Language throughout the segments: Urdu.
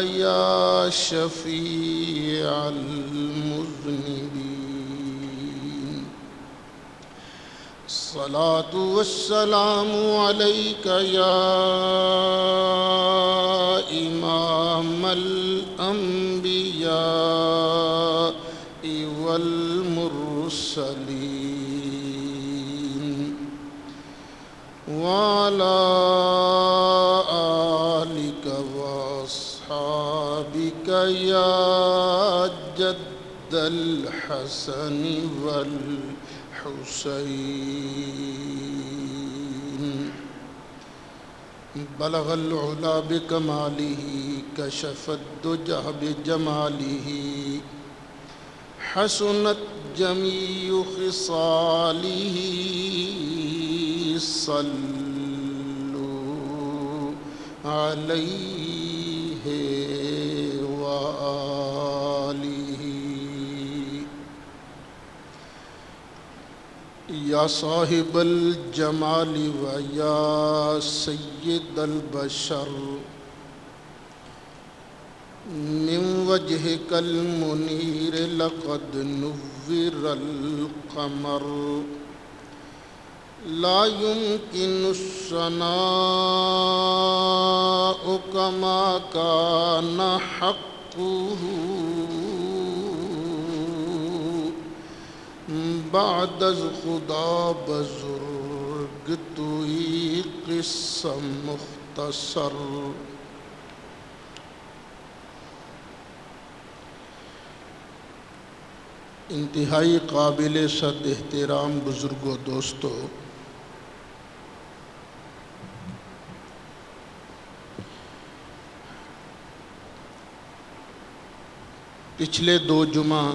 يا شفيع المذنبين. الصلاة والسلام عليك يا إمام الأنبياء والمرسلين، وعلى آلك وأصحابك يا جد الحسن والحسين. بلغ العلا بكماله، كشف الدجى بجماله، حسنت جميع خصاله. صلوا عليه وآله. یا صاحب الجمال ویا سید البشر، من وجهك المنیر لقد نور القمر. لا يمكن الثناء كما كان حقه بعد از خدا بزرگ توئی قصہ مختصر. انتہائی قابل صد احترام بزرگوں، دوستو، پچھلے 2 جمعہ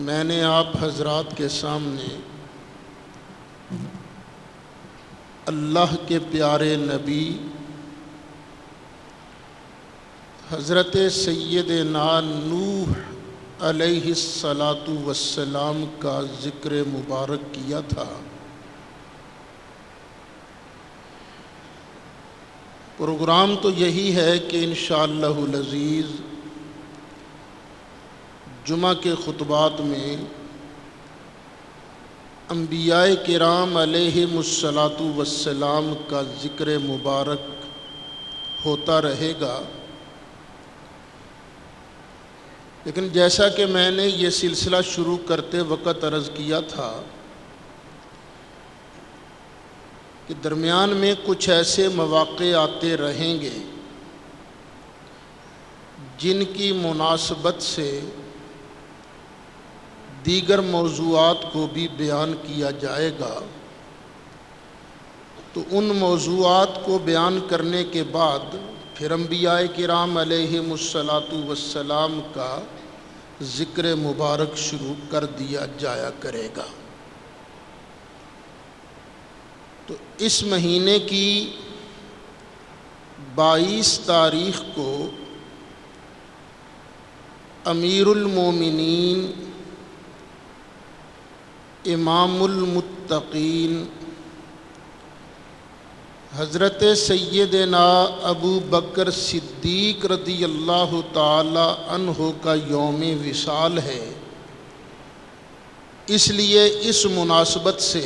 میں نے آپ حضرات کے سامنے اللہ کے پیارے نبی حضرت سیدنا نوح علیہ السلام کا ذکر مبارک کیا تھا. پروگرام تو یہی ہے کہ انشاءاللہ العزیز جمعہ کے خطبات میں انبیاء کرام علیہم السلام کا ذکر مبارک ہوتا رہے گا. لیکن جیسا کہ میں نے یہ سلسلہ شروع کرتے وقت عرض کیا تھا کہ درمیان میں کچھ ایسے مواقع آتے رہیں گے جن کی مناسبت سے دیگر موضوعات کو بھی بیان کیا جائے گا. تو ان موضوعات کو بیان کرنے کے بعد پھر انبیاء کرام علیہم السلام کا ذکر مبارک شروع کر دیا جایا کرے گا. تو اس مہینے کی 22 تاریخ کو امیر المومنین امام المتقین حضرت سیدنا ابو بکر صدیق رضی اللہ تعالی عنہ کا یوم وصال ہے. اس لیے اس مناسبت سے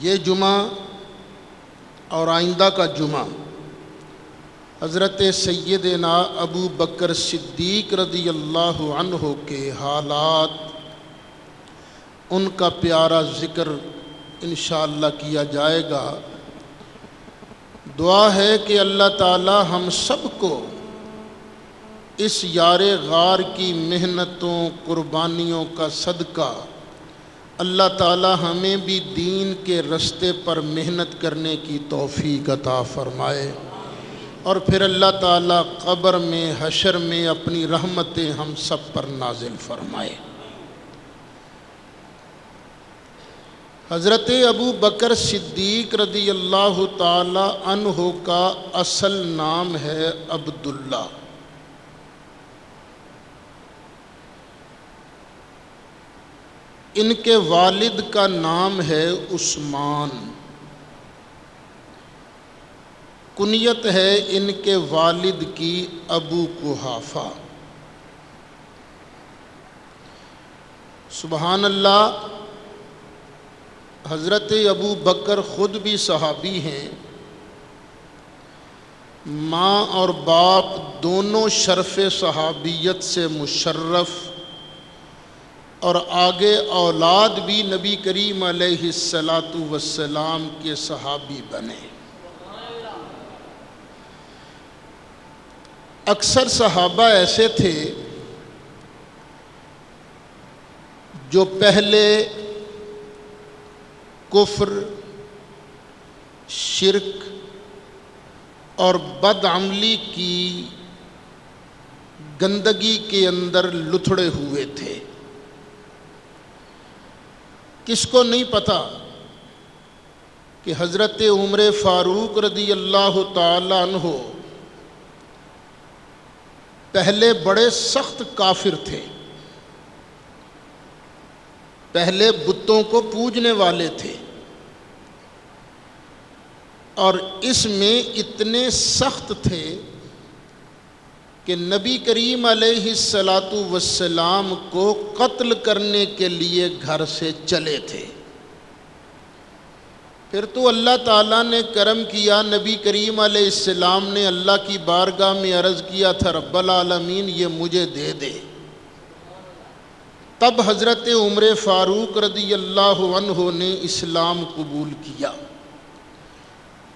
یہ جمعہ اور آئندہ کا جمعہ حضرت سیدنا ابو بکر صدیق رضی اللہ عنہ کے حالات، ان کا پیارا ذکر انشاءاللہ کیا جائے گا. دعا ہے کہ اللہ تعالی ہم سب کو اس یار غار کی محنتوں قربانیوں کا صدقہ اللہ تعالی ہمیں بھی دین کے رستے پر محنت کرنے کی توفیق عطا فرمائے، اور پھر اللہ تعالی قبر میں حشر میں اپنی رحمتیں ہم سب پر نازل فرمائے. حضرت ابو بکر صدیق رضی اللہ تعالی عنہ کا اصل نام ہے عبداللہ. ان کے والد کا نام ہے عثمان. کنیت ہے ان کے والد کی ابو قحافہ۔ سبحان اللہ، حضرت ابو بکر خود بھی صحابی ہیں، ماں اور باپ دونوں شرف صحابیت سے مشرف، اور آگے اولاد بھی نبی کریم علیہ الصلاۃ والسلام کے صحابی بنے۔ اکثر صحابہ ایسے تھے جو پہلے کفر، شرک اور بدعملی کی گندگی کے اندر لتھڑے ہوئے تھے۔ کس کو نہیں پتہ کہ حضرت عمر فاروق رضی اللہ تعالی عنہ پہلے بڑے سخت کافر تھے، پہلے بتوں کو پوجنے والے تھے، اور اس میں اتنے سخت تھے کہ نبی کریم علیہ الصلاۃ والسلام کو قتل کرنے کے لیے گھر سے چلے تھے۔ پھر تو اللہ تعالیٰ نے کرم کیا، نبی کریم علیہ السلام نے اللہ کی بارگاہ میں عرض کیا تھا رب العالمین یہ مجھے دے دے۔ تب حضرت عمر فاروق رضی اللہ عنہ نے اسلام قبول کیا،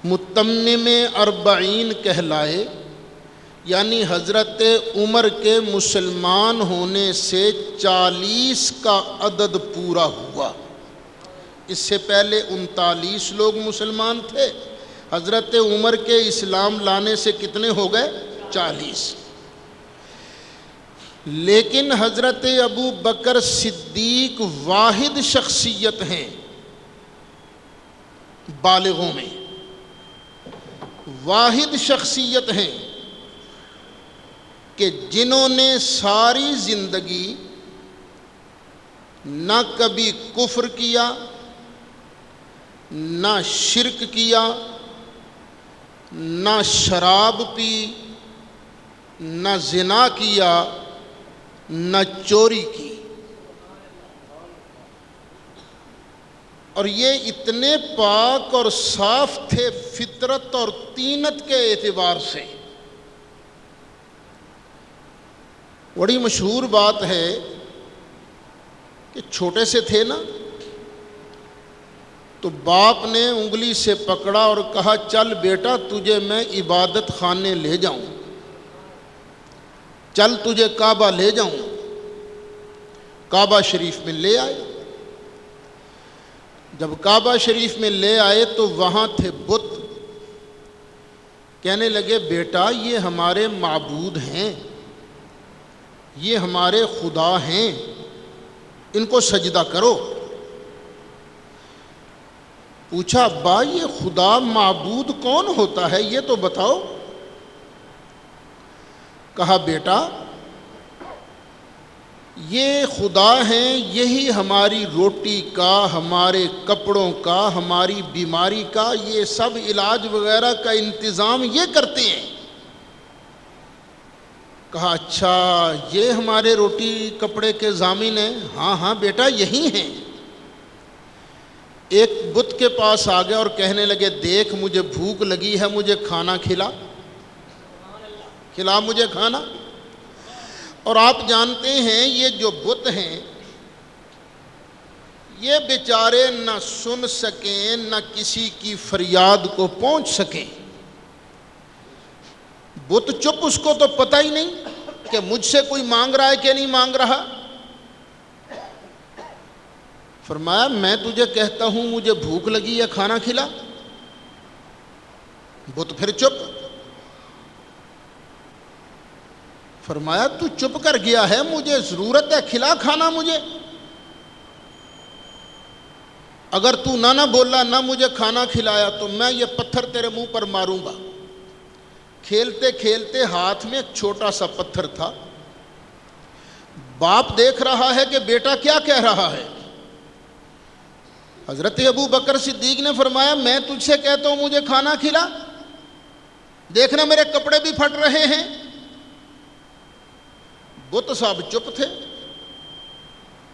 متمم 40 کہلائے، یعنی حضرت عمر کے مسلمان ہونے سے 40 کا عدد پورا ہوا۔ اس سے پہلے 39 لوگ مسلمان تھے، حضرت عمر کے اسلام لانے سے کتنے ہو گئے؟ 40۔ لیکن حضرت ابو بکر صدیق واحد شخصیت ہیں بالغوں میں، واحد شخصیت ہیں کہ جنہوں نے ساری زندگی نہ کبھی کفر کیا، نہ شرک کیا، نہ شراب پی، نہ زنا کیا، نہ چوری کی، اور یہ اتنے پاک اور صاف تھے فطرت اور طینت کے اعتبار سے۔ بڑی مشہور بات ہے کہ چھوٹے سے تھے نا تو باپ نے انگلی سے پکڑا اور کہا چل بیٹا تجھے میں عبادت خانے لے جاؤں، چل تجھے کعبہ لے جاؤں۔ کعبہ شریف میں لے آئے۔ جب کعبہ شریف میں لے آئے تو وہاں تھے بت۔ کہنے لگے بیٹا یہ ہمارے معبود ہیں، یہ ہمارے خدا ہیں، ان کو سجدہ کرو۔ پوچھا ابا یہ خدا معبود کون ہوتا ہے یہ تو بتاؤ۔ کہا بیٹا یہ خدا ہیں، یہی ہماری روٹی کا، ہمارے کپڑوں کا، ہماری بیماری کا، یہ سب علاج وغیرہ کا انتظام یہ کرتے ہیں۔ کہا اچھا یہ ہمارے روٹی کپڑے کے ضامن ہیں؟ ہاں ہاں بیٹا یہی ہیں۔ ایک بت کے پاس آ گیا اور کہنے لگے دیکھ مجھے بھوک لگی ہے، مجھے کھانا کھلا، کھلا مجھے کھانا۔ اور آپ جانتے ہیں یہ جو بت ہیں یہ بیچارے نہ سن سکیں نہ کسی کی فریاد کو پہنچ سکیں۔ بت چپ، اس کو تو پتہ ہی نہیں کہ مجھ سے کوئی مانگ رہا ہے کہ نہیں مانگ رہا۔ فرمایا میں تجھے کہتا ہوں مجھے بھوک لگی ہے کھانا کھلا، بت پھر چپ۔ فرمایا تو چپ کر گیا ہے، مجھے ضرورت ہے کھلا کھانا مجھے، اگر تو نہ بولا نہ مجھے کھانا کھلایا تو میں یہ پتھر تیرے منہ پر ماروں گا۔ کھیلتے کھیلتے ہاتھ میں ایک چھوٹا سا پتھر تھا، باپ دیکھ رہا ہے کہ بیٹا کیا کہہ رہا ہے۔ حضرت ابو بکر صدیق نے فرمایا میں تجھ سے کہتا ہوں مجھے کھانا کھلا، دیکھنا میرے کپڑے بھی پھٹ رہے ہیں۔ بت صاحب چپ تھے۔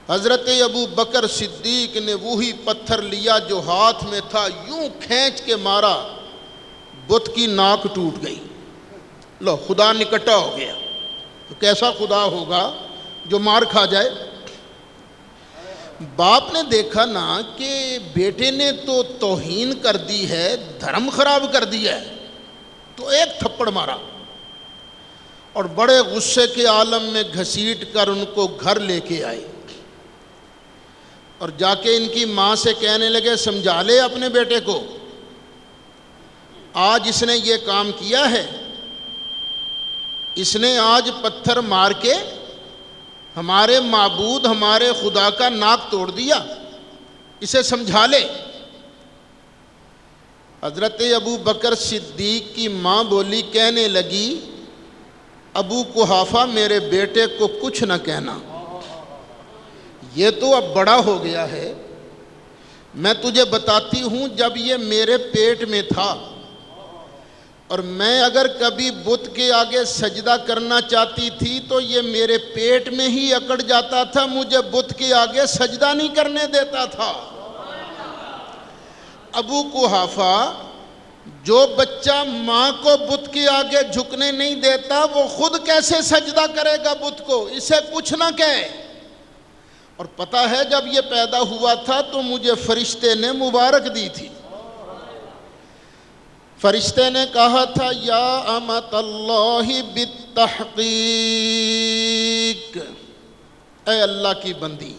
حضرت ابو بکر صدیق نے وہی پتھر لیا جو ہاتھ میں تھا، یوں کھینچ کے مارا، بت کی ناک ٹوٹ گئی۔ لو، خدا نکٹا ہو گیا۔ تو کیسا خدا ہوگا جو مار کھا جائے؟ باپ نے دیکھا نا کہ بیٹے نے تو توہین کر دی ہے، دھرم خراب کر دیا ہے، تو ایک تھپڑ مارا اور بڑے غصے کے عالم میں گھسیٹ کر ان کو گھر لے کے آئے، اور جا کے ان کی ماں سے کہنے لگے سمجھا لے اپنے بیٹے کو، آج اس نے یہ کام کیا ہے، اس نے آج پتھر مار کے ہمارے معبود ہمارے خدا کا ناک توڑ دیا، اسے سمجھا لے۔ حضرت ابو بکر صدیق کی ماں بولی، کہنے لگی ابو قحافہ میرے بیٹے کو کچھ نہ کہنا، یہ تو اب بڑا ہو گیا ہے، میں تجھے بتاتی ہوں جب یہ میرے پیٹ میں تھا اور میں اگر کبھی بت کے آگے سجدہ کرنا چاہتی تھی تو یہ میرے پیٹ میں ہی اکڑ جاتا تھا، مجھے بت کے آگے سجدہ نہیں کرنے دیتا تھا۔ ابو قحافہ، جو بچہ ماں کو بت کے آگے جھکنے نہیں دیتا وہ خود کیسے سجدہ کرے گا بت کو؟ اسے کچھ نہ کہے۔ اور پتہ ہے جب یہ پیدا ہوا تھا تو مجھے فرشتے نے مبارک دی تھی، فرشتے نے کہا تھا یا امت اللہ بالتحقیق، اے اللہ کی بندی،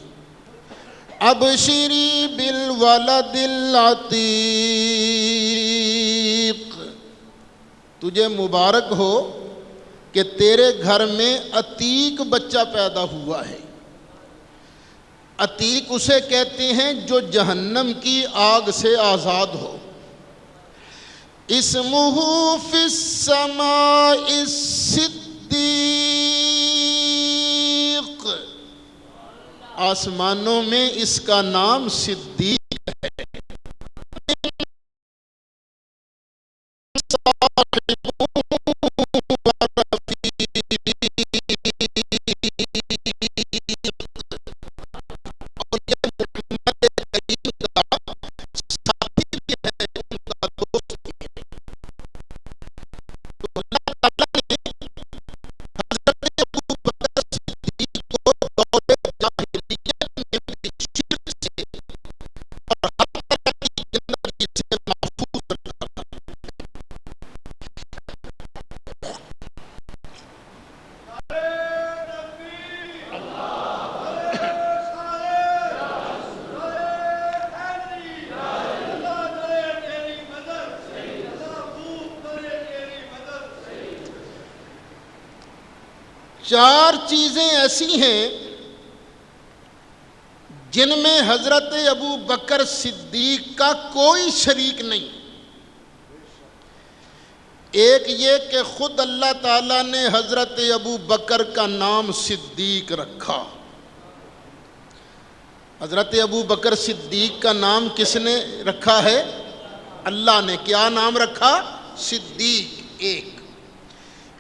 ابشری بالولد العتیق، تجھے مبارک ہو کہ تیرے گھر میں عتیق بچہ پیدا ہوا ہے۔ عتیق اسے کہتے ہیں جو جہنم کی آگ سے آزاد ہو۔ اسمہ فی السماء الصدیق، آسمانوں میں اس کا نام صدیق ہے۔ چار چیزیں ایسی ہیں جن میں حضرت ابو بکر صدیق کا کوئی شریک نہیں۔ ایک یہ کہ خود اللہ تعالیٰ نے حضرت ابو بکر کا نام صدیق رکھا۔ حضرت ابو بکر صدیق کا نام کس نے رکھا ہے؟ اللہ نے۔ کیا نام رکھا؟ صدیق۔ ایک،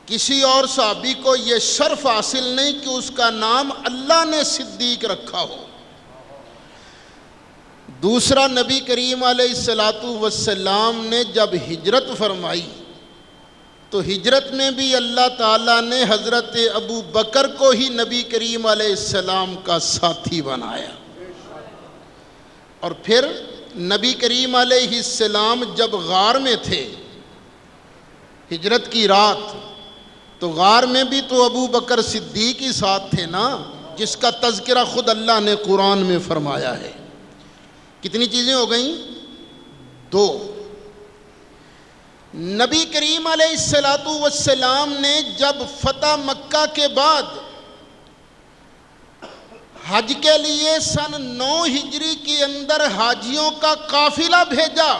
کسی اور صحابی کو یہ شرف حاصل نہیں کہ اس کا نام اللہ نے صدیق رکھا ہو۔ دوسرا، نبی کریم علیہ السلام نے جب ہجرت فرمائی تو ہجرت میں بھی اللہ تعالیٰ نے حضرت ابو بکر کو ہی نبی کریم علیہ السلام کا ساتھی بنایا۔ اور پھر نبی کریم علیہ السلام جب غار میں تھے ہجرت کی رات، تو غار میں بھی تو ابو بکر صدیق ہی ساتھ تھے نا، جس کا تذکرہ خود اللہ نے قرآن میں فرمایا ہے۔ کتنی چیزیں ہو گئیں؟ دو۔ نبی کریم علیہ السلام نے جب فتح مکہ کے بعد حج کے لیے سن 9 ہجری کے اندر حاجیوں کا قافلہ بھیجا،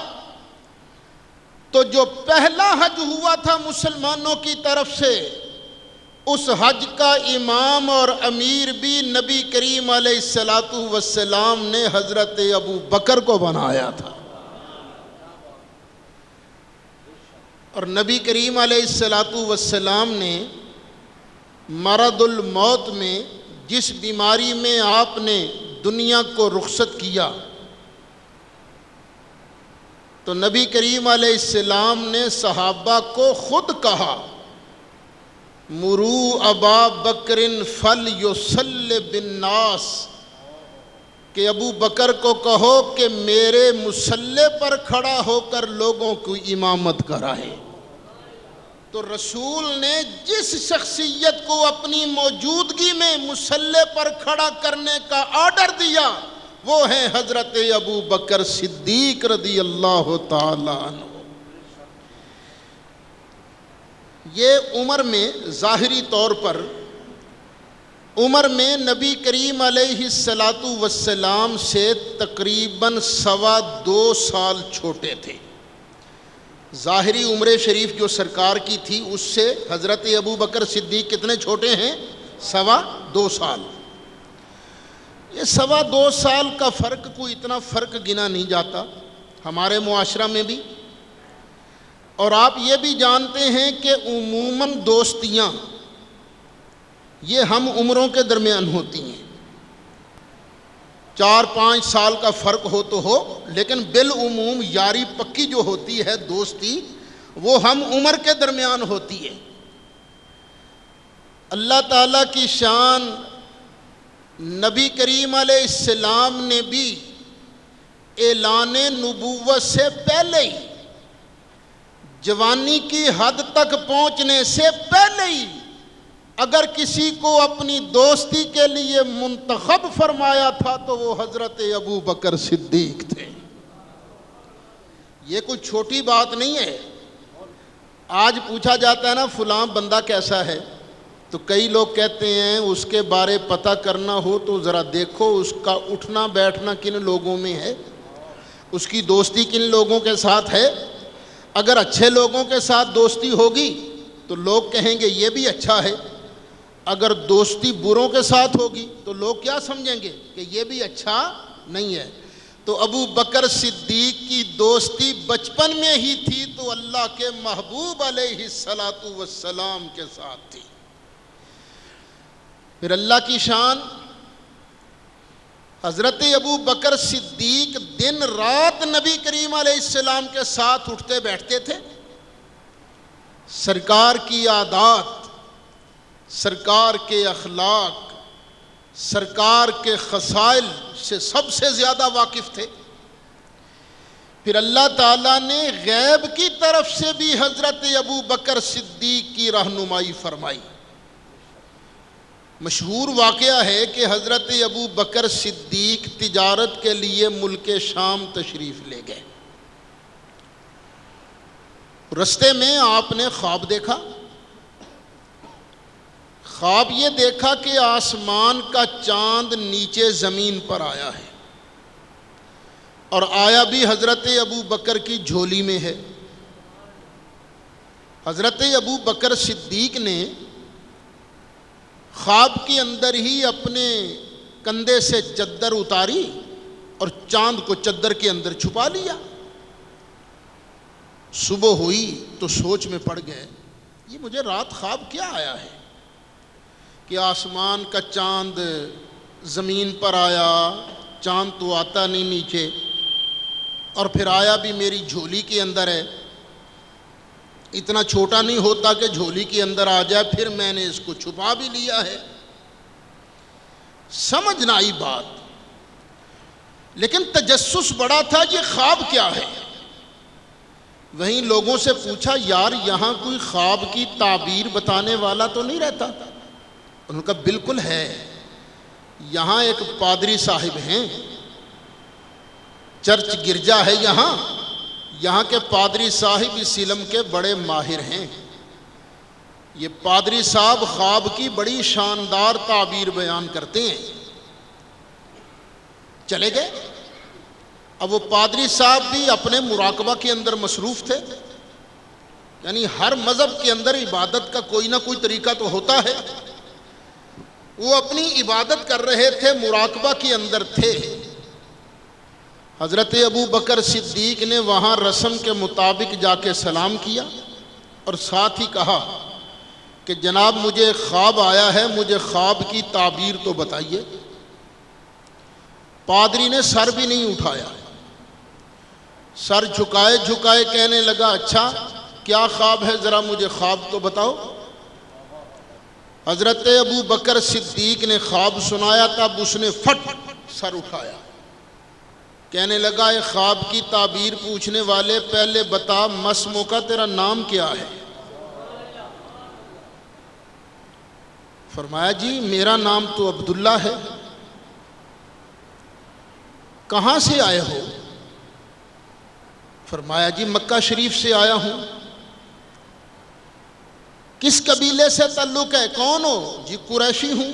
تو جو پہلا حج ہوا تھا مسلمانوں کی طرف سے، اس حج کا امام اور امیر بھی نبی کریم علیہ السلام نے حضرت ابو بکر کو بنایا تھا۔ اور نبی کریم علیہ الصلاۃ والسلام نے مرض الموت میں جس بیماری میں آپ نے دنیا کو رخصت کیا تو نبی کریم علیہ السلام نے صحابہ کو خود کہا مرو ابا بکر فلیصلی بالناس کہ ابو بکر کو کہو کہ میرے مصلی پر کھڑا ہو کر لوگوں کو امامت کرائے۔ تو رسول نے جس شخصیت کو اپنی موجودگی میں مصلی پر کھڑا کرنے کا آرڈر دیا وہ ہیں حضرت ابو بکر صدیق رضی اللہ تعالی عنہ۔ یہ عمر میں ظاہری طور پر عمر میں نبی کریم علیہ الصلاۃ والسلام سے تقریباً 2.25 سال چھوٹے تھے۔ ظاہری عمر شریف جو سرکار کی تھی اس سے حضرت ابو بکر صدیق کتنے چھوٹے ہیں؟ 2.25 سال۔ یہ 2.25 سال کا فرق کوئی اتنا فرق گنا نہیں جاتا ہمارے معاشرہ میں بھی۔ اور آپ یہ بھی جانتے ہیں کہ عموماً دوستیاں یہ ہم عمروں کے درمیان ہوتی ہیں، 4-5 سال کا فرق ہو تو ہو، لیکن بالعموم یاری پکی جو ہوتی ہے دوستی وہ ہم عمر کے درمیان ہوتی ہے۔ اللہ تعالیٰ کی شان، نبی کریم علیہ السلام نے بھی اعلان نبوت سے پہلے ہی، جوانی کی حد تک پہنچنے سے پہلے ہی اگر کسی کو اپنی دوستی کے لیے منتخب فرمایا تھا تو وہ حضرت ابو بکر صدیق تھے۔ یہ کوئی چھوٹی بات نہیں ہے۔ آج پوچھا جاتا ہے نا فلاں بندہ کیسا ہے، تو کئی لوگ کہتے ہیں اس کے بارے پتہ کرنا ہو تو ذرا دیکھو اس کا اٹھنا بیٹھنا کن لوگوں میں ہے، اس کی دوستی کن لوگوں کے ساتھ ہے۔ اگر اچھے لوگوں کے ساتھ دوستی ہوگی تو لوگ کہیں گے یہ بھی اچھا ہے، اگر دوستی بروں کے ساتھ ہوگی تو لوگ کیا سمجھیں گے کہ یہ بھی اچھا نہیں ہے۔ تو ابو بکر صدیق کی دوستی بچپن میں ہی تھی تو اللہ کے محبوب علیہ الصلاۃ والسلام کے ساتھ تھی۔ پھر اللہ کی شان، حضرت ابو بکر صدیق دن رات نبی کریم علیہ السلام کے ساتھ اٹھتے بیٹھتے تھے۔ سرکار کی عادات، سرکار کے اخلاق، سرکار کے خصائل سے سب سے زیادہ واقف تھے۔ پھر اللہ تعالیٰ نے غیب کی طرف سے بھی حضرت ابو بکر صدیق کی رہنمائی فرمائی۔ مشہور واقعہ ہے کہ حضرت ابو بکر صدیق تجارت کے لیے ملک شام تشریف لے گئے۔ رستے میں آپ نے خواب دیکھا۔ خواب یہ دیکھا کہ آسمان کا چاند نیچے زمین پر آیا ہے، اور آیا بھی حضرت ابو بکر کی جھولی میں ہے۔ حضرت ابو بکر صدیق نے خواب کے اندر ہی اپنے کندھے سے چادر اتاری اور چاند کو چادر کے اندر چھپا لیا۔ صبح ہوئی تو سوچ میں پڑ گئے یہ مجھے رات خواب کیا آیا ہے کہ آسمان کا چاند زمین پر آیا، چاند تو آتا نہیں نیچے، اور پھر آیا بھی میری جھولی کے اندر ہے۔ اتنا چھوٹا نہیں ہوتا کہ جھولی کے اندر آ جائے، پھر میں نے اس کو چھپا بھی لیا ہے۔ سمجھ نہ آئی بات، لیکن تجسس بڑا تھا یہ خواب کیا ہے۔ وہیں لوگوں سے پوچھا یار یہاں کوئی خواب کی تعبیر بتانے والا تو نہیں رہتا؟ انہوں نے کہا بالکل ہے، یہاں ایک پادری صاحب ہیں، چرچ گرجا ہے یہاں کے پادری صاحب اس علم کے بڑے ماہر ہیں۔ یہ پادری صاحب خواب کی بڑی شاندار تعبیر بیان کرتے ہیں۔ چلے گئے۔ اب وہ پادری صاحب بھی اپنے مراقبہ کے اندر مصروف تھے، یعنی ہر مذہب کے اندر عبادت کا کوئی نہ کوئی طریقہ تو ہوتا ہے۔ وہ اپنی عبادت کر رہے تھے، مراقبہ کے اندر تھے۔ حضرت ابو بکر صدیق نے وہاں رسم کے مطابق جا کے سلام کیا، اور ساتھ ہی کہا کہ جناب مجھے خواب آیا ہے، مجھے خواب کی تعبیر تو بتائیے۔ پادری نے سر بھی نہیں اٹھایا، سر جھکائے جھکائے کہنے لگا اچھا کیا خواب ہے، ذرا مجھے خواب تو بتاؤ۔ حضرت ابو بکر صدیق نے خواب سنایا، تب اس نے فٹ سر اٹھایا، کہنے لگا اے خواب کی تعبیر پوچھنے والے، پہلے بتا مسمو کا تیرا نام کیا ہے؟ فرمایا جی میرا نام تو عبداللہ ہے۔ کہاں سے آئے ہو؟ فرمایا جی مکہ شریف سے آیا ہوں۔ کس قبیلے سے تعلق ہے؟ کون ہو؟ جی قریشی ہوں۔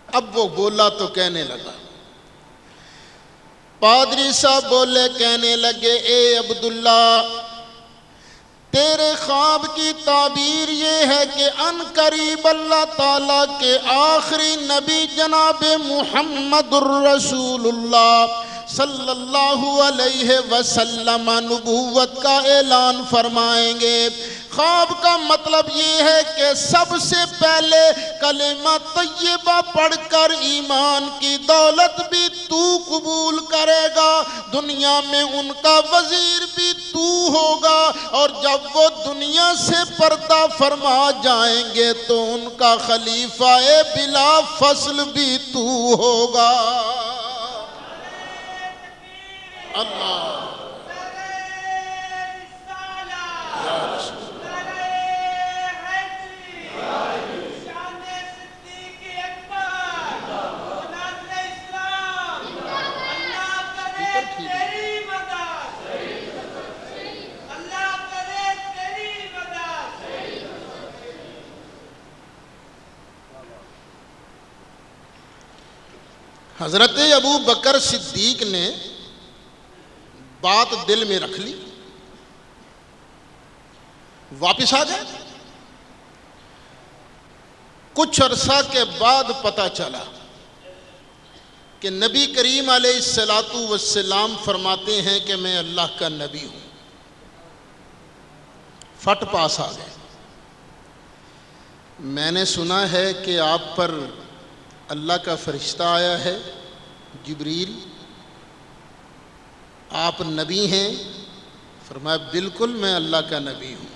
اب وہ بولا تو کہنے لگا، پادری صاحب بولے، کہنے لگے اے عبداللہ تیرے خواب کی تعبیر یہ ہے کہ ان قریب اللہ تعالیٰ کے آخری نبی جناب محمد الرسول اللہ صلی اللہ علیہ وسلم نبوت کا اعلان فرمائیں گے۔ خواب کا مطلب یہ ہے کہ سب سے پہلے کلمہ طیبہ پڑھ کر ایمان کی دولت بھی تو قبول کرے گا، دنیا میں ان کا وزیر بھی تو ہوگا، اور جب وہ دنیا سے پردہ فرما جائیں گے تو ان کا خلیفہ بلا فصل بھی تو ہوگا۔ اللہ حضرت ابو بکر صدیق نے بات دل میں رکھ لی، واپس آ گئے۔ کچھ عرصہ کے بعد پتہ چلا کہ نبی کریم علیہ السلام فرماتے ہیں کہ میں اللہ کا نبی ہوں۔ فٹ پاس آ گئے، میں نے سنا ہے کہ آپ پر اللہ کا فرشتہ آیا ہے جبریل، آپ نبی ہیں؟ فرمایا بالکل میں اللہ کا نبی ہوں،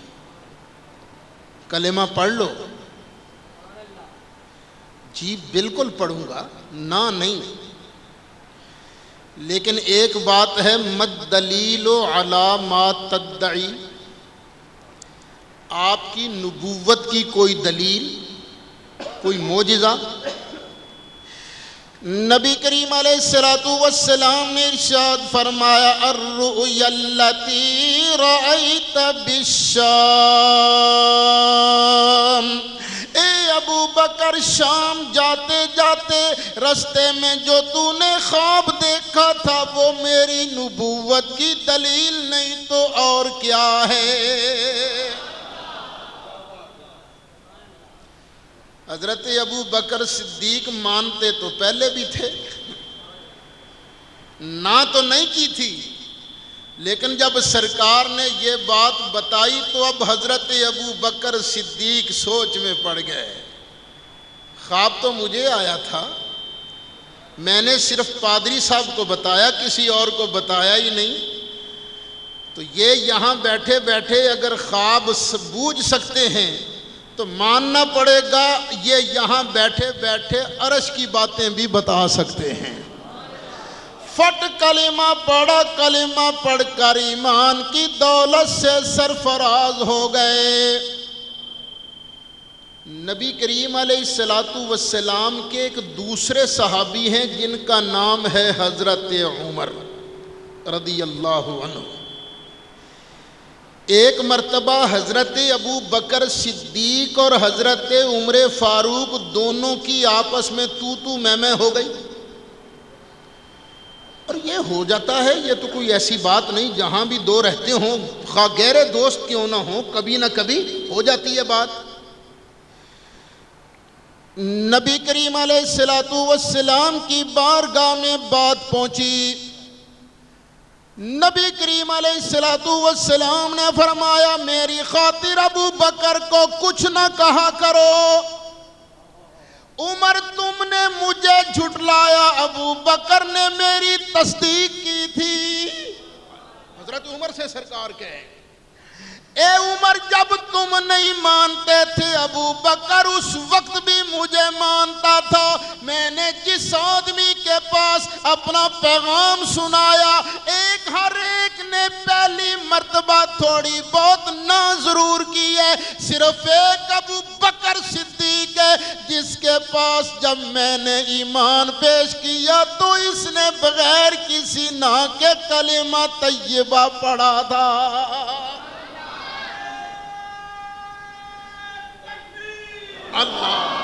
کلمہ پڑھ لو۔ جی بالکل پڑھوں گا، نہ نہیں، لیکن ایک بات ہے، مد دلیل علی ما تدعی، آپ کی نبوت کی کوئی دلیل، کوئی معجزہ؟ نبی کریم علیہ السلام نے ارشاد فرمایا الرؤیا التی رأیت بالشام، اے ابو بکر شام جاتے جاتے رستے میں جو تو نے خواب دیکھا تھا وہ میری نبوت کی دلیل نہیں تو اور کیا ہے؟ حضرت ابو بکر صدیق مانتے تو پہلے بھی تھے، نہ تو نہیں کی تھی، لیکن جب سرکار نے یہ بات بتائی تو اب حضرت ابو بکر صدیق سوچ میں پڑ گئے۔ خواب تو مجھے آیا تھا، میں نے صرف پادری صاحب کو بتایا، کسی اور کو بتایا ہی نہیں، تو یہ یہاں بیٹھے بیٹھے اگر خواب بوجھ سکتے ہیں تو ماننا پڑے گا یہ یہاں بیٹھے بیٹھے عرش کی باتیں بھی بتا سکتے ہیں۔ فٹ کلمہ پڑھا، کلمہ پڑھ کر ایمان کی دولت سے سرفراز ہو گئے۔ نبی کریم علیہ السلام کے ایک دوسرے صحابی ہیں جن کا نام ہے حضرت عمر رضی اللہ عنہ۔ ایک مرتبہ حضرت ابو بکر صدیق اور حضرت عمر فاروق دونوں کی آپس میں تو میں ہو گئی، اور یہ ہو جاتا ہے، یہ تو کوئی ایسی بات نہیں، جہاں بھی دو رہتے ہوں خواہ گہرے دوست کیوں نہ ہوں کبھی نہ کبھی ہو جاتی ہے بات۔ نبی کریم علیہ السلام کی بارگاہ میں بات پہنچی، نبی کریم علیہ السلام نے فرمایا میری خاطر ابو بکر کو کچھ نہ کہا کرو، عمر تم نے مجھے جھٹلایا، ابو بکر نے میری تصدیق کی تھی۔ حضرت عمر سے سرکار کہے اے عمر جب تم نہیں مانتے تھے ایک بکر اس وقت بھی مجھے مانتا تھا، میں نے جس آدمی کے پاس اپنا پیغام سنایا ہر ایک نے پہلی مرتبہ تھوڑی بہت نہ ضرور کی ہے، صرف ایک ابو بکر صدیق ہے جس کے پاس جب میں نے ایمان پیش کیا تو اس نے بغیر کسی نہ کے کلمہ طیبہ پڑھا تھا۔ اللہ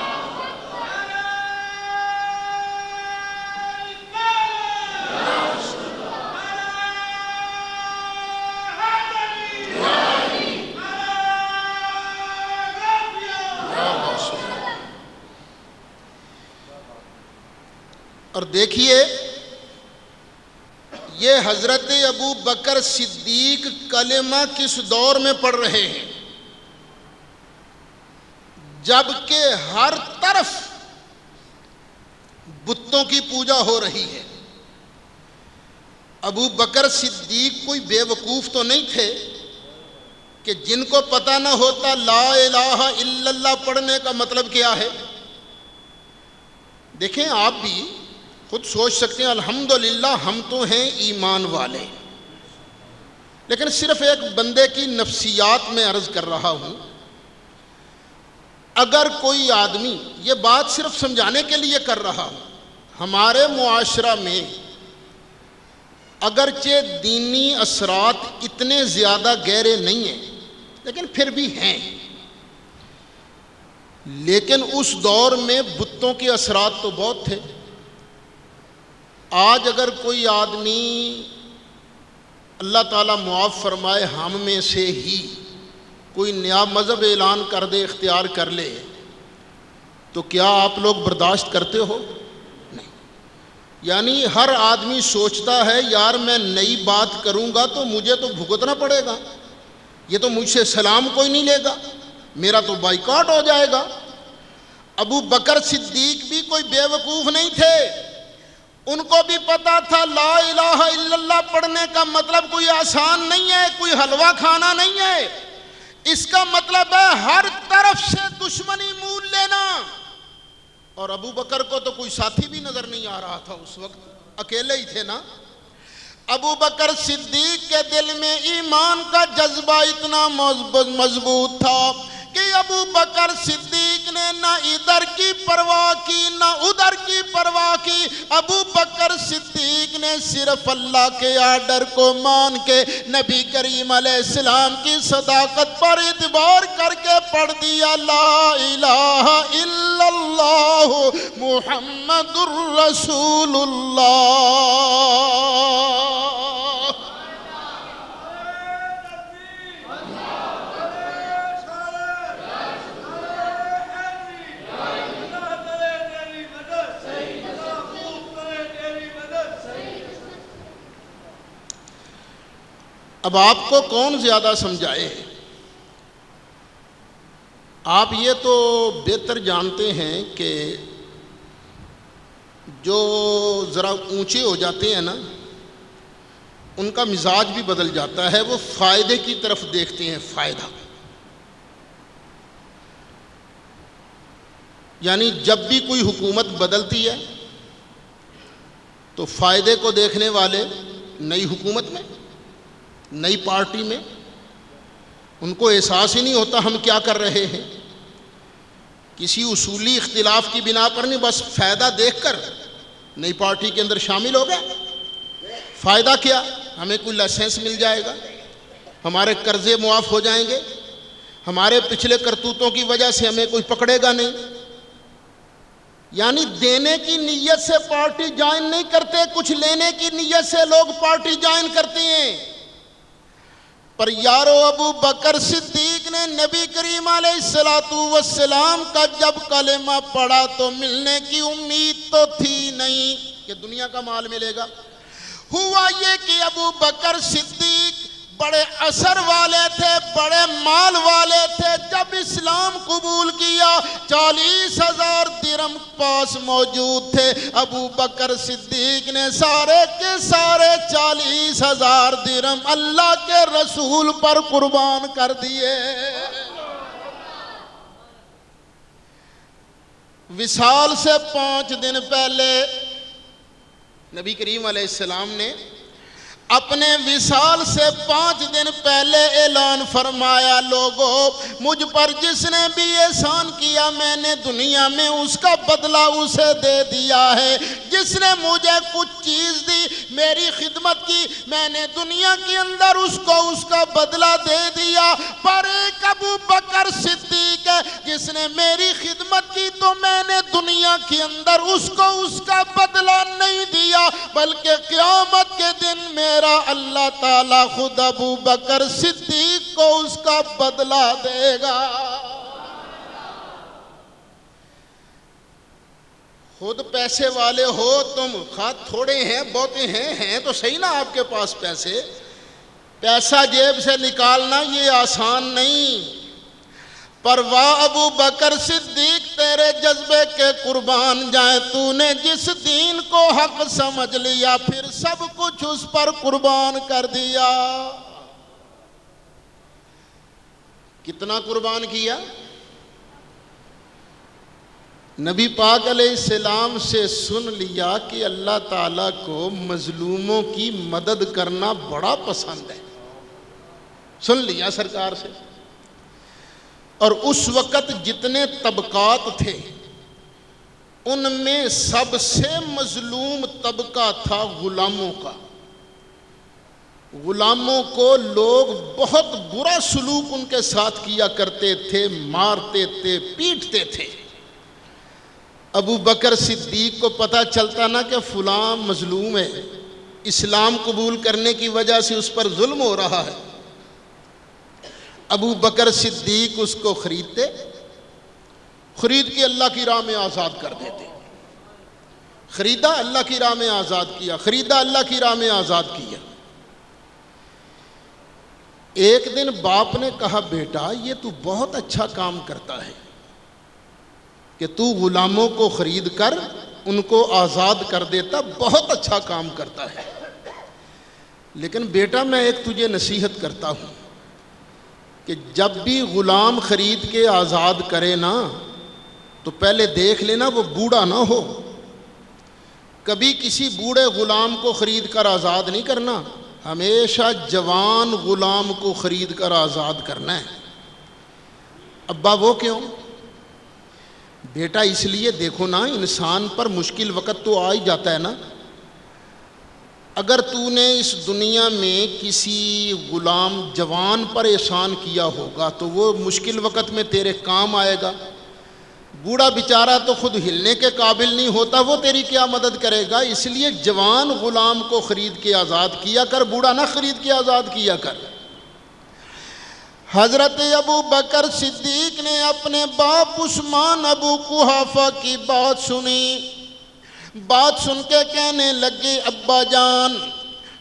اور دیکھیے یہ حضرت ابو بکر صدیق کلمہ کس دور میں پڑھ رہے ہیں جبکہ ہر طرف بتوں کی پوجا ہو رہی ہے۔ ابو بکر صدیق کوئی بے وقوف تو نہیں تھے کہ جن کو پتہ نہ ہوتا لا الہ الا اللہ پڑھنے کا مطلب کیا ہے۔ دیکھیں آپ بھی خود سوچ سکتے ہیں الحمدللہ ہم تو ہیں ایمان والے، لیکن صرف ایک بندے کی نفسیات میں عرض کر رہا ہوں۔ اگر کوئی آدمی، یہ بات صرف سمجھانے کے لیے کر رہا ہوں، ہمارے معاشرہ میں اگرچہ دینی اثرات اتنے زیادہ گہرے نہیں ہیں لیکن پھر بھی ہیں، لیکن اس دور میں بتوں کے اثرات تو بہت تھے۔ آج اگر کوئی آدمی اللہ تعالیٰ معاف فرمائے ہم میں سے ہی کوئی نیا مذہب اعلان کر دے، اختیار کر لے، تو کیا آپ لوگ برداشت کرتے ہو؟ نہیں۔ یعنی ہر آدمی سوچتا ہے یار میں نئی بات کروں گا تو مجھے تو بھگتنا پڑے گا، یہ تو مجھ سے سلام کوئی نہیں لے گا، میرا تو بائیکاٹ ہو جائے گا۔ ابو بکر صدیق بھی کوئی بے وقوف نہیں تھے، ان کو بھی پتا تھا لا الہ الا اللہ پڑھنے کا مطلب کوئی آسان نہیں ہے، کوئی حلوہ کھانا نہیں ہے، اس کا مطلب ہے ہر طرف سے دشمنی مول لینا۔ اور ابو بکر کو تو کوئی ساتھی بھی نظر نہیں آ رہا تھا، اس وقت اکیلے ہی تھے نا۔ ابو بکر صدیق کے دل میں ایمان کا جذبہ اتنا مضبوط تھا کہ ابو بکر صدیق نے نہ ادھر کی پرواہ کی نہ ادھر کی پرواہ کی۔ ابو بکر صدیق نے صرف اللہ کے آرڈر کو مان کے نبی کریم علیہ السلام کی صداقت پر اعتبار کر کے پڑھ دیا لا الہ الا اللہ محمد الرسول اللہ۔ اب آپ کو کون زیادہ سمجھائے؟ آپ یہ تو بہتر جانتے ہیں کہ جو ذرا اونچے ہو جاتے ہیں نا ان کا مزاج بھی بدل جاتا ہے، وہ فائدے کی طرف دیکھتے ہیں، فائدہ۔ یعنی جب بھی کوئی حکومت بدلتی ہے تو فائدے کو دیکھنے والے نئی حکومت میں، نئی پارٹی میں، ان کو احساس ہی نہیں ہوتا ہم کیا کر رہے ہیں، کسی اصولی اختلاف کی بنا پر نہیں، بس فائدہ دیکھ کر نئی پارٹی کے اندر شامل ہو گئے۔ فائدہ کیا؟ ہمیں کوئی لائسنس مل جائے گا، ہمارے قرضے معاف ہو جائیں گے، ہمارے پچھلے کرتوتوں کی وجہ سے ہمیں کوئی پکڑے گا نہیں۔ یعنی دینے کی نیت سے پارٹی جوائن نہیں کرتے، کچھ لینے کی نیت سے لوگ پارٹی جوائن کرتے ہیں۔ پر یارو ابو بکر صدیق نے نبی کریم علیہ السلام کا جب کلمہ پڑھا تو ملنے کی امید تو تھی نہیں کہ دنیا کا مال ملے گا، ہوا یہ کہ ابو بکر صدیق بڑے اثر والے تھے، بڑے مال والے تھے. جب اسلام قبول کیا 40,000 درہم پاس موجود تھے. ابو بکر صدیق نے سارے کے سارے 40,000 درہم اللہ کے رسول پر قربان کر دیے. وصال سے 5 دن پہلے نبی کریم علیہ السلام نے اپنے وصال سے 5 دن پہلے اعلان فرمایا، لوگو مجھ پر جس نے بھی احسان کیا میں نے دنیا میں اس کا بدلہ اسے دے دیا ہے. جس نے مجھے کچھ چیز دی، میری خدمت کی، میں نے دنیا کے اندر اس کو اس کا بدلہ دے دیا. پر ایک ابو بکر صدیق ہے جس نے میری خدمت کی تو میں نے دنیا کے اندر اس کو اس کا بدلہ نہیں دیا، بلکہ قیامت کے دن میرا اللہ تعالیٰ خود ابو بکر صدیق کو اس کا بدلہ دے گا. خود پیسے والے ہو تم، خواہ تھوڑے ہیں بہتے ہیں تو صحیح نا آپ کے پاس پیسہ جیب سے نکالنا یہ آسان نہیں. پر واہ ابو بکر صدیق تیرے جذبے کے قربان جائیں، تو نے جس دین کو حق سمجھ لیا پھر سب کچھ اس پر قربان کر دیا. کتنا قربان کیا؟ نبی پاک علیہ السلام سے سن لیا کہ اللہ تعالیٰ کو مظلوموں کی مدد کرنا بڑا پسند ہے. سن لیا سرکار سے. اور اس وقت جتنے طبقات تھے ان میں سب سے مظلوم طبقہ تھا غلاموں کا. غلاموں کو لوگ بہت برا سلوک ان کے ساتھ کیا کرتے تھے، مارتے تھے، پیٹتے تھے. ابو بکر صدیق کو پتہ چلتا نا کہ فلاں مظلوم ہے، اسلام قبول کرنے کی وجہ سے اس پر ظلم ہو رہا ہے، ابو بکر صدیق اس کو خرید کے اللہ کی راہ میں آزاد کر دیتے. خریدا اللہ کی راہ میں آزاد کیا، خریدا اللہ کی راہ میں آزاد کیا. ایک دن باپ نے کہا، بیٹا یہ تو بہت اچھا کام کرتا ہے کہ تو غلاموں کو خرید کر ان کو آزاد کر دیتا، بہت اچھا کام کرتا ہے. لیکن بیٹا میں ایک تجھے نصیحت کرتا ہوں کہ جب بھی غلام خرید کے آزاد کرے نا تو پہلے دیکھ لینا وہ بوڑھا نہ ہو. کبھی کسی بوڑھے غلام کو خرید کر آزاد نہیں کرنا، ہمیشہ جوان غلام کو خرید کر آزاد کرنا ہے. ابا وہ کیوں؟ بیٹا اس لیے دیکھو نا، انسان پر مشکل وقت تو آ ہی جاتا ہے نا. اگر تو نے اس دنیا میں کسی غلام جوان پر احسان کیا ہوگا تو وہ مشکل وقت میں تیرے کام آئے گا. بوڑھا بیچارہ تو خود ہلنے کے قابل نہیں ہوتا، وہ تیری کیا مدد کرے گا؟ اس لیے جوان غلام کو خرید کے آزاد کیا کر، بوڑھا نہ خرید کے آزاد کیا کر. حضرت ابو بکر صدیق نے اپنے باپ عثمان ابو قحافہ کی بات سنی. بات سن کے کہنے لگے، ابا جان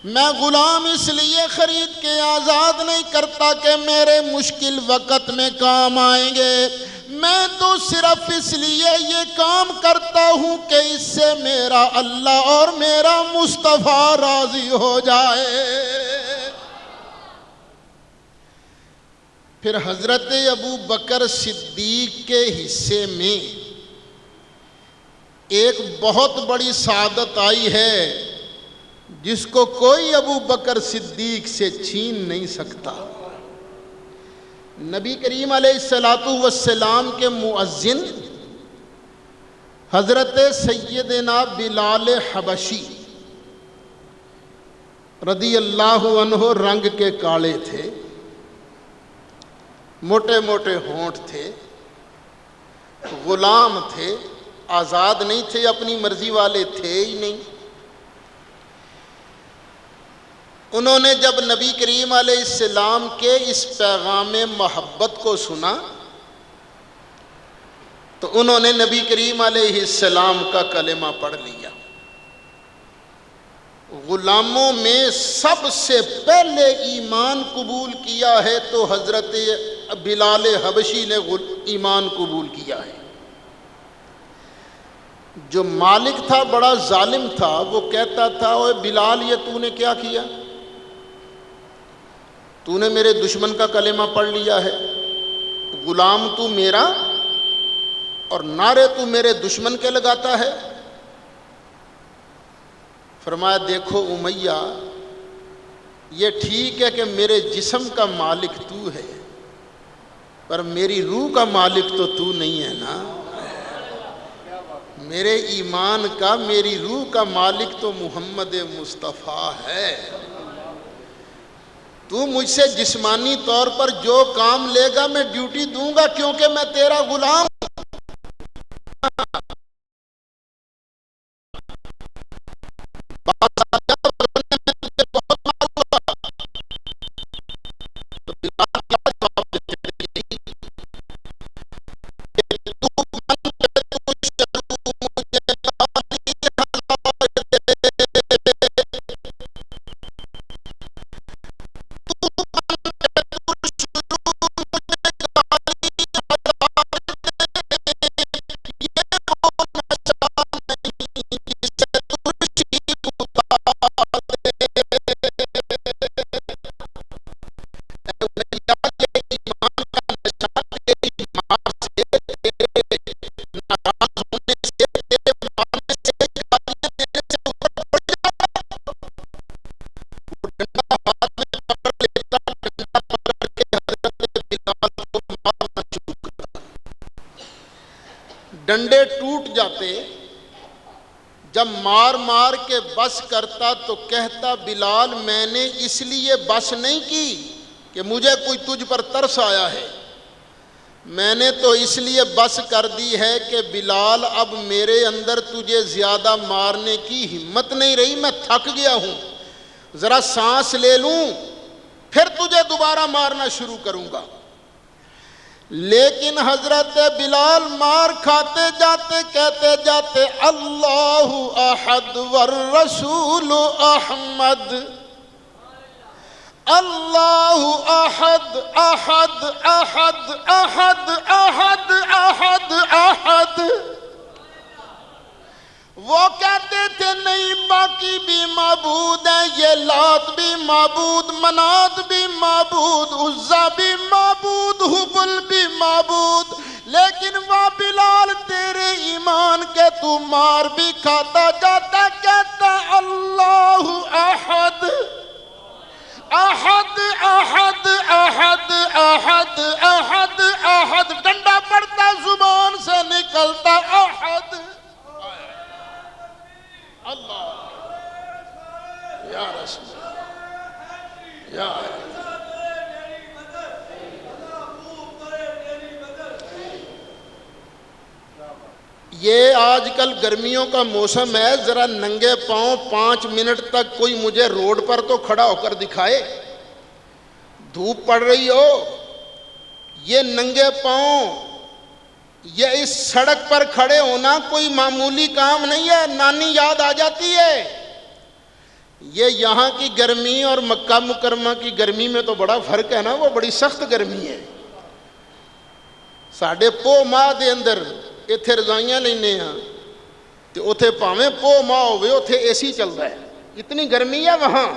میں غلام اس لیے خرید کے آزاد نہیں کرتا کہ میرے مشکل وقت میں کام آئیں گے، میں تو صرف اس لیے یہ کام کرتا ہوں کہ اس سے میرا اللہ اور میرا مصطفیٰ راضی ہو جائے. پھر حضرت ابو بکر صدیق کے حصے میں ایک بہت بڑی سعادت آئی ہے جس کو کوئی ابو بکر صدیق سے چھین نہیں سکتا. نبی کریم علیہ السلام کے مؤذن حضرت سیدنا بلال حبشی رضی اللہ عنہ رنگ کے کالے تھے، موٹے موٹے ہونٹ تھے، غلام تھے، آزاد نہیں تھے، اپنی مرضی والے تھے ہی نہیں. انہوں نے جب نبی کریم علیہ السلام کے اس پیغام محبت کو سنا تو انہوں نے نبی کریم علیہ السلام کا کلمہ پڑھ لیا. غلاموں میں سب سے پہلے ایمان قبول کیا ہے تو حضرت بلال حبشی نے ایمان قبول کیا ہے۔ جو مالک تھا بڑا ظالم تھا، وہ کہتا تھا اوے بلال یہ تو نے کیا کیا؟ تو نے میرے دشمن کا کلمہ پڑھ لیا ہے، غلام تو میرا اور نعرے تو میرے دشمن کے لگاتا ہے۔ فرمایا دیکھو امیہ، یہ ٹھیک ہے کہ میرے جسم کا مالک تو ہے، پر میری روح کا مالک تو تو نہیں ہے نا۔ میرے ایمان کا، میری روح کا مالک تو محمد مصطفیٰ ہے۔ تو مجھ سے جسمانی طور پر جو کام لے گا میں ڈیوٹی دوں گا، کیونکہ میں تیرا غلام ہوں۔ ڈنڈے ٹوٹ جاتے، جب مار مار کے بس کرتا تو کہتا بلال میں نے اس لیے بس نہیں کی کہ مجھے کوئی تجھ پر ترس آیا ہے، میں نے تو اس لیے بس کر دی ہے کہ بلال اب میرے اندر تجھے زیادہ مارنے کی ہمت نہیں رہی، میں تھک گیا ہوں، ذرا سانس لے لوں پھر تجھے دوبارہ مارنا شروع کروں گا۔ لیکن حضرت بلال مار کھاتے جاتے کہتے جاتے اللہ احد والرسول احمد، اللہ احد احد احد احد احد احد احد۔ وہ کہتے تھے نہیں باقی بھی معبود ہیں، یہ لات بھی معبود، منات بھی معبود، عزا بھی معبود، حبل بھی معبود، لیکن وہ بلال تیرے ایمان کے تو مار بھی کھاتا جاتا کہتا اللہ احد احد احد احد احد احد احد، ڈنڈا پڑتا زبان سے نکلتا احد اللہ یا رسول یا یہ آج کل گرمیوں کا موسم ہے، ذرا ننگے پاؤں 5 منٹ تک کوئی مجھے روڈ پر تو کھڑا ہو کر دکھائے، دھوپ پڑ رہی ہو، یہ ننگے پاؤں یہ اس سڑک پر کھڑے ہونا کوئی معمولی کام نہیں ہے، نانی یاد آ جاتی ہے۔ یہ یہاں کی گرمی اور مکہ مکرمہ کی گرمی میں تو بڑا فرق ہے نا، وہ بڑی سخت گرمی ہے۔ ساڑھے پو ماہ دے اندر اتھے رضائیاں لینے ہیں تو اتھے پاویں پو ماہ ہوئے اتھے اے سی چلتا ہے، اتنی گرمی ہے وہاں۔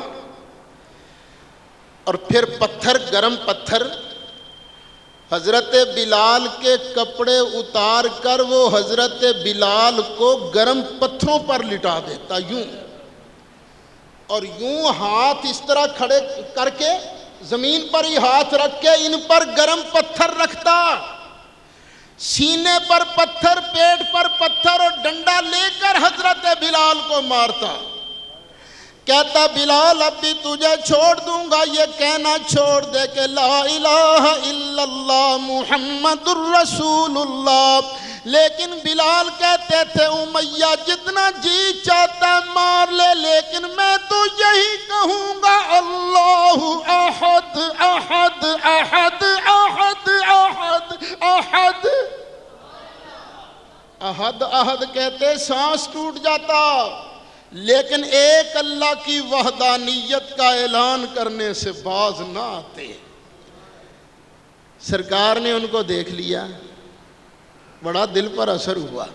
اور پھر پتھر، گرم پتھر، حضرت بلال کے کپڑے اتار کر وہ حضرت بلال کو گرم پتھروں پر لٹا دیتا یوں، اور یوں ہاتھ اس طرح کھڑے کر کے زمین پر ہی ہاتھ رکھ کے ان پر گرم پتھر رکھتا، سینے پر پتھر، پیٹ پر پتھر، اور ڈنڈا لے کر حضرت بلال کو مارتا۔ کہتا بلال اب بھی تجھے چھوڑ دوں گا، یہ کہنا چھوڑ دے کہ لا الہ الا اللہ محمد الرسول اللہ۔ لیکن بلال کہتے تھے امیہ جتنا جی چاہتا مار لے، لیکن میں تو یہی کہوں گا اللہ احد احد احد احد احد احد احد احد کہتے سانس ٹوٹ جاتا، لیکن ایک اللہ کی وحدانیت کا اعلان کرنے سے باز نہ آتے۔ سرکار نے ان کو دیکھ لیا، بڑا دل پر اثر ہوا،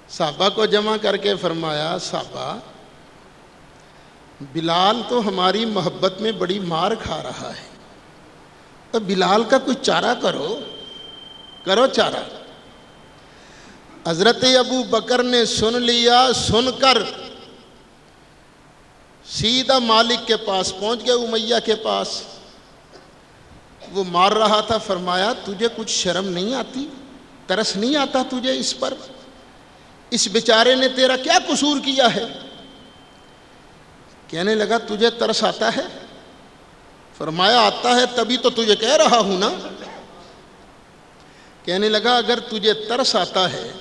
صحابہ کو جمع کر کے فرمایا، صحابہ بلال تو ہماری محبت میں بڑی مار کھا رہا ہے، تو بلال کا کچھ چارہ کرو چارہ۔ حضرت ابو بکر نے سن لیا، سن کر سیدھا مالک کے پاس پہنچ گئے، امیہ کے پاس، وہ مار رہا تھا۔ فرمایا تجھے کچھ شرم نہیں آتی، ترس نہیں آتا تجھے اس پر؟ اس بیچارے نے تیرا کیا قصور کیا ہے؟ کہنے لگا تجھے ترس آتا ہے؟ فرمایا آتا ہے، تبھی تو تجھے کہہ رہا ہوں نا۔ کہنے لگا اگر تجھے ترس آتا ہے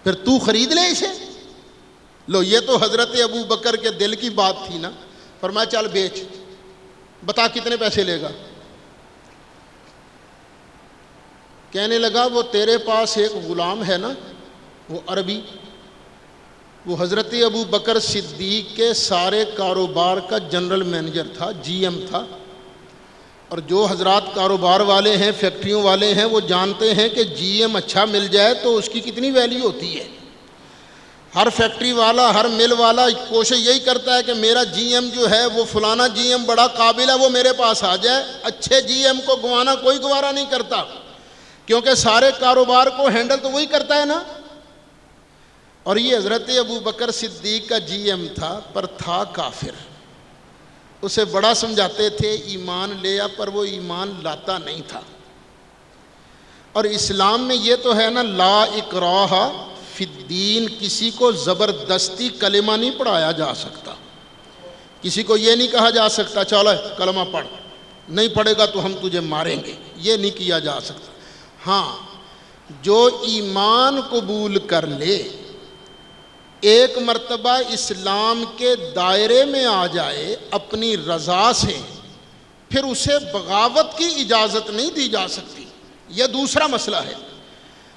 پھر تو خرید لے اسے۔ لو، یہ تو حضرت ابو بکر کے دل کی بات تھی نا۔ فرمایا چل بیچ، بتا کتنے پیسے لے گا؟ کہنے لگا وہ تیرے پاس ایک غلام ہے نا، وہ عربی، وہ حضرت ابو بکر صدیق کے سارے کاروبار کا جنرل مینیجر تھا، جی ایم تھا۔ اور جو حضرات کاروبار والے ہیں، فیکٹریوں والے ہیں، وہ جانتے ہیں کہ جی ایم اچھا مل جائے تو اس کی کتنی ویلیو ہوتی ہے۔ ہر فیکٹری والا، ہر مل والا کوشش یہی کرتا ہے کہ میرا جی ایم جو ہے وہ فلانا جی ایم بڑا قابل ہے، وہ میرے پاس آ جائے۔ اچھے جی ایم کو گنوانا کوئی گوارا نہیں کرتا، کیونکہ سارے کاروبار کو ہینڈل تو وہی کرتا ہے نا۔ اور یہ حضرت ابو بکر صدیق کا جی ایم تھا، پر تھا کافر۔ اسے بڑا سمجھاتے تھے ایمان لے آ، پر وہ ایمان لاتا نہیں تھا۔ اور اسلام میں یہ تو ہے نا، لا اکراہ فی الدین، کسی کو زبردستی کلمہ نہیں پڑھایا جا سکتا، کسی کو یہ نہیں کہا جا سکتا چلو کلمہ پڑھ، نہیں پڑھے گا تو ہم تجھے ماریں گے، یہ نہیں کیا جا سکتا۔ ہاں، جو ایمان قبول کر لے، ایک مرتبہ اسلام کے دائرے میں آ جائے اپنی رضا سے، پھر اسے بغاوت کی اجازت نہیں دی جا سکتی، یہ دوسرا مسئلہ ہے۔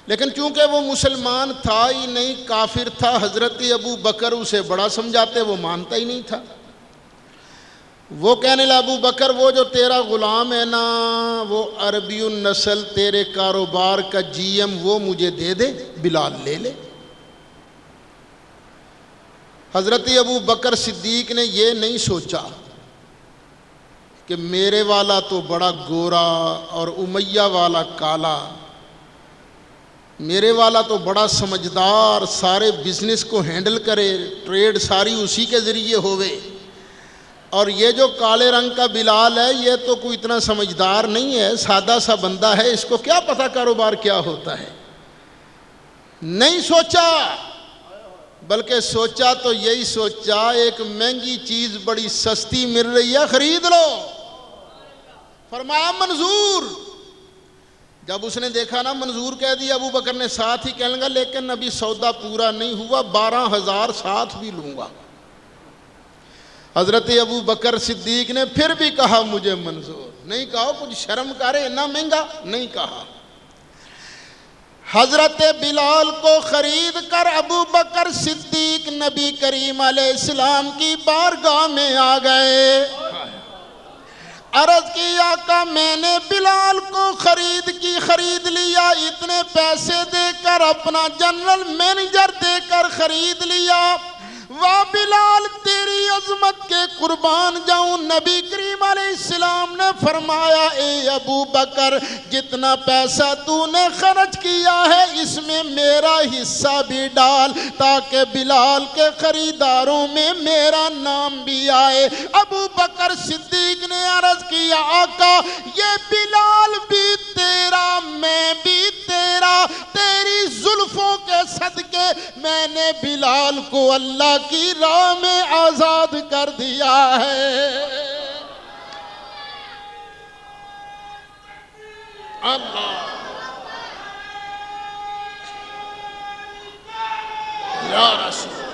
لیکن چونکہ وہ مسلمان تھا ہی نہیں، کافر تھا، حضرت ابو بکر اسے بڑا سمجھاتے، وہ مانتا ہی نہیں تھا۔ وہ کہنے لگا ابو بکر وہ جو تیرا غلام ہے نا، وہ عربی النسل، تیرے کاروبار کا جی ایم، وہ مجھے دے دے، بلال لے لے۔ حضرت ابو بکر صدیق نے یہ نہیں سوچا کہ میرے والا تو بڑا گورا اور امیہ والا کالا، میرے والا تو بڑا سمجھدار، سارے بزنس کو ہینڈل کرے، ٹریڈ ساری اسی کے ذریعے ہوئے، اور یہ جو کالے رنگ کا بلال ہے یہ تو کوئی اتنا سمجھدار نہیں ہے، سادہ سا بندہ ہے، اس کو کیا پتہ کاروبار کیا ہوتا ہے۔ نہیں سوچا، بلکہ سوچا تو یہی سوچا ایک مہنگی چیز بڑی سستی مل رہی ہے، خرید لو۔ فرمایا منظور۔ جب اس نے دیکھا نا منظور کہہ دیا، ابو بکر نے ساتھ ہی کہنے لگا لیکن ابھی سودا پورا نہیں ہوا، 12,000 ساتھ بھی لوں گا۔ حضرت ابو بکر صدیق نے پھر بھی کہا مجھے منظور، نہیں کہا کچھ شرم کرے، اتنا مہنگا نہیں کہا۔ حضرت بلال کو خرید کر ابو بکر صدیق نبی کریم علیہ السلام کی بارگاہ میں آ گئے۔ عرض کی آقا میں نے بلال کو خرید لیا، اتنے پیسے دے کر، اپنا جنرل مینیجر دے کر خرید لیا۔ واہ بلال تیری عظمت کے قربان جاؤں۔ نبی کریم علیہ السلام نے فرمایا اے ابو بکر، جتنا پیسہ تو نے خرچ کیا ہے اس میں میرا حصہ بھی ڈال، تاکہ بلال کے خریداروں میں میرا نام بھی آئے۔ ابو بکر صدیق نے عرض کیا آقا یہ بلال بھی تیرا، میں بھی تیرا، تیری زلفوں کے صدقے میں نے بلال کو اللہ کی راہ میں آزاد کر دیا ہے۔ اللہ یا رسول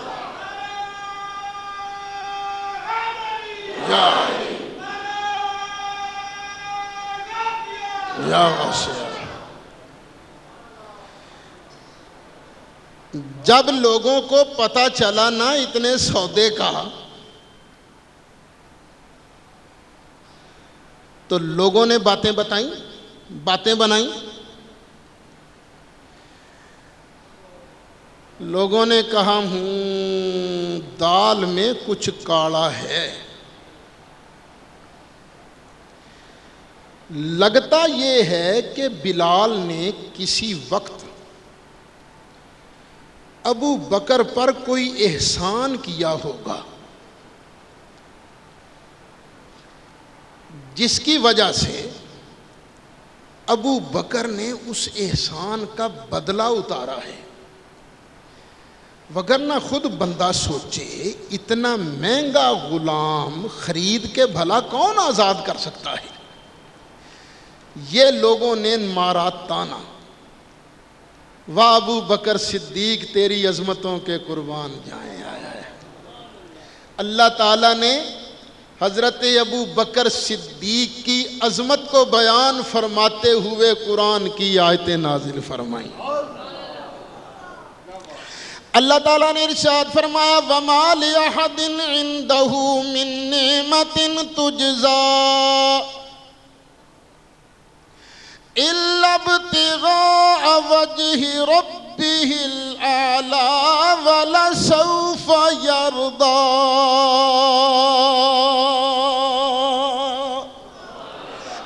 یا غوث جب لوگوں کو پتہ چلا نا اتنے سودے کا تو لوگوں نے باتیں بتائیں، باتیں بنائیں. لوگوں نے کہا دال میں کچھ کاڑا ہے. لگتا یہ ہے کہ بلال نے کسی وقت ابو بکر پر کوئی احسان کیا ہوگا جس کی وجہ سے ابو بکر نے اس احسان کا بدلہ اتارا ہے. وگرنہ خود بندہ سوچے اتنا مہنگا غلام خرید کے بھلا کون آزاد کر سکتا ہے. یہ لوگوں نے مارا تانا، واہ ابو بکر صدیق تیری عظمتوں کے قربان جائیں. آیا ہے اللہ تعالیٰ نے حضرت ابو بکر صدیق کی عظمت کو بیان فرماتے ہوئے قرآن کی آیتیں نازل فرمائیں. اللہ تعالیٰ نے ارشاد فرمایا وَمَا لِأَحَدٍ عِندَهُ مِن نِعْمَةٍ تُجْزَىٰ إِلَّا ابْتِغَاءَ وَجْهِ رَبِّهِ الْأَعْلَىٰ وَلَسَوْفَ يَرْضَىٰ.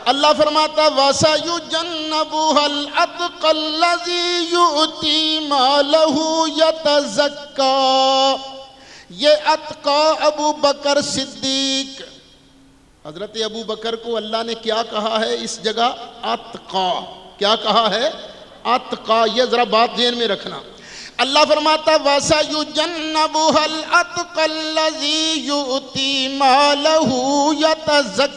اللہ فرماتا وَسَيُجَنَّبُهَا الْأَتْقَى الَّذِي يُؤْتِي مَالَهُ يَتَزَكَّىٰ. یہ اتقا ابو بکر صدیق، حضرت ابو بکر کو اللہ نے کیا کہا ہے اس جگہ؟ اتقا. کیا کہا ہے؟ اتقا. یہ ذرا بات ذہن میں رکھنا. اللہ فرماتا وَسَيُجَنَّبُهَا الْأَتْقَى الَّذِي يُؤْتِي مَالَهُ يَتَزَكَّىٰ.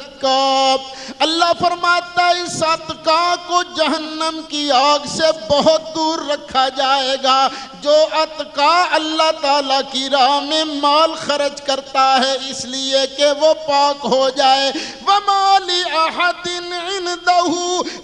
اللہ فرماتا اس اتقا کو جہنم کی آگ سے بہت دور رکھا جائے گا. جو اتقا اللہ تعالیٰ کی راہ میں مال خرچ کرتا ہے اس لیے کہ وہ پاک ہو جائے. وَمَا لِأَحَدٍ عِندَهُ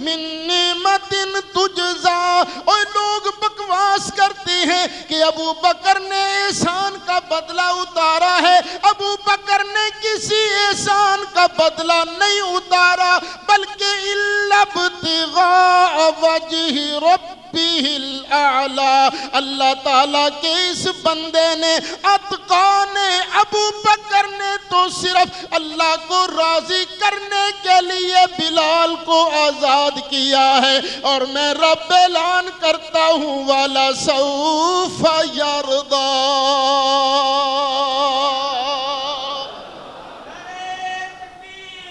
مِن نِعْمَةٍ تُجْزَىٰ. اور لوگ بکواس کرتے ہیں کہ ابو بکر نے احسان کا بدلہ اتارا ہے. ابو بکر نے کسی احسان کا بدلہ نہیں اتارا بلکہ اِلَّا ابْتِغَاءَ وَجْهِ رَبِّهِ الْأَعْلَىٰ. اللہ تعالیٰ کے اس بندے نے اتقا نے ابو بکر نے تو صرف اللہ کو راضی کرنے کے لیے بلال کو آزاد کیا ہے. اور میں رب اعلان کرتا ہوں والا سوف یرضا.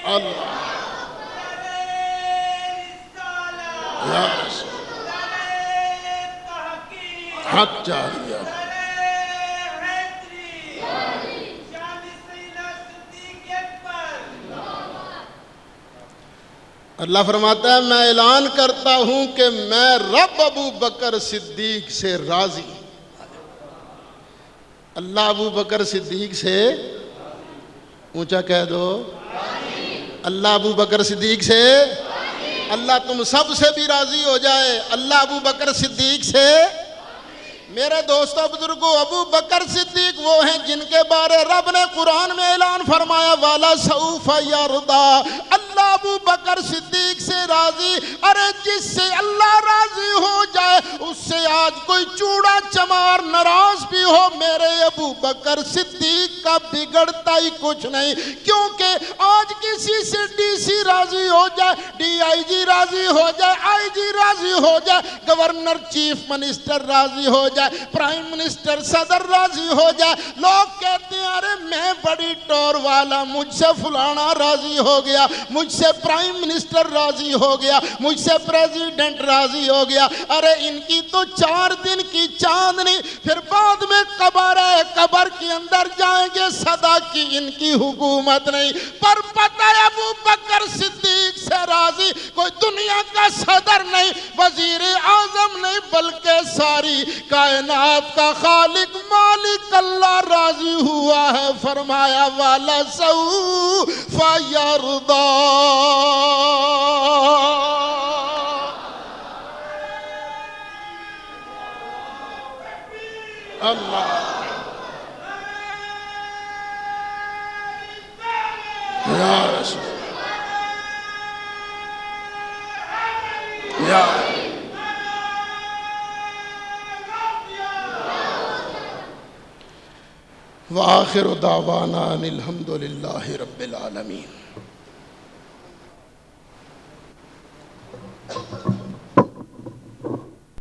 اللہ یا رسول حق جاریہ. اللہ فرماتا ہے میں اعلان کرتا ہوں کہ میں رب ابو بکر صدیق سے راضی. اللہ ابو بکر صدیق سے اونچا کہہ دو اللہ ابو بکر صدیق سے. اللہ تم سب سے بھی راضی ہو جائے. اللہ ابو بکر صدیق سے. میرے دوستو بزرگو ابو بکر صدیق وہ ہیں جن کے بارے رب نے قرآن میں اعلان فرمایا والا سوف یرضا. اللہ ابو بکر صدیق سے راضی. ارے جس سے اللہ راضی ہو جائے اس سے آج کوئی چوڑا چمار ناراض بھی ہو میرے ابو بکر صدیق کا بگڑتا ہی کچھ نہیں. کیونکہ آج کسی سے ڈی سی راضی ہو جائے, ڈی آئی جی راضی ہو جائے, آئی جی راضی ہو جائے, گورنر چیف منسٹر راضی ہو جائے, پرائم منسٹر صدر راضی ہو جائے, لوگ کہتے ہیں ارے میں بڑی ٹور والا, مجھ سے فلانا راضی ہو گیا, مجھ سے پرائم منسٹر راضی ہو گیا, مجھ سے پریزیڈنٹ راضی ہو گیا. ارے ان کی تو 4 دن کی چاندنی, پھر بعد میں قبر کے اندر جائیں گے, صدا کی ان کی حکومت نہیں. پر پتہ ہے ابو بکر صدیق سے راضی کوئی دنیا کا صدر نہیں, وزیر اعظم نہیں, بلکہ ساری کائنات کا خالق مالک اللہ راضی ہوا ہے. فرمایا والا سوف یرضا. اللہ یا رسول یا وآخر دعوانا ان الحمد للہ رب العالمین.